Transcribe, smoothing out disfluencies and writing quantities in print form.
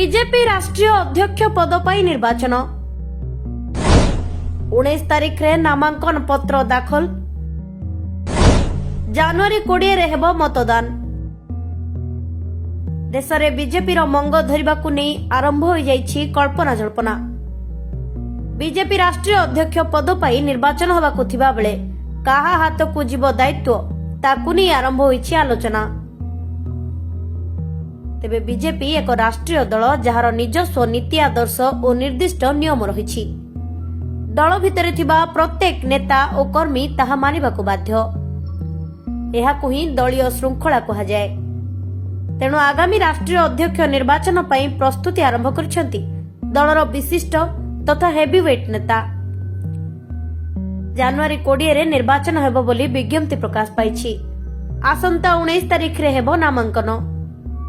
BJP राष्ट्रीय अध्यक्ष पद पर निर्वाचन 19 तारिख रे नामांकन पत्र दाखल। जनवरी 20 रे हेबो मतदान। देश रे बीजेपी रो मंग धरिबा को नहीं आरंभ हो जाइछि कल्पना जल्पना। बीजेपी राष्ट्रीय अध्यक्ष पद पर निर्वाचन होबाकु थिबा बेले काहा हाथ को जीव दायित्व ताकु नहीं आरंभ होइछि आलोचना। तेबे बीजेपी एक राष्ट्रीय दल जहार निजस्व नीति आदर्श और निर्दिष्ट नियम रहिछि। दल भितरे थिबा प्रत्येक नेता और कर्मी ताहा मानिबाकु बाध्य। एहाकु ही दलीय श्रृंखला कहा जाए। तेणु आगामी राष्ट्रीय अध्यक्ष निर्वाचन पई प्रस्तुति आरंभ करिसेंती दलर विशिष्ट तथा हेवीवेट नेता। जनवरी 20 रे निर्वाचन हेबो बोली विज्ञप्ति प्रकाश पाइछि। आसंता 19 तारिख रे हेबो नामांकन।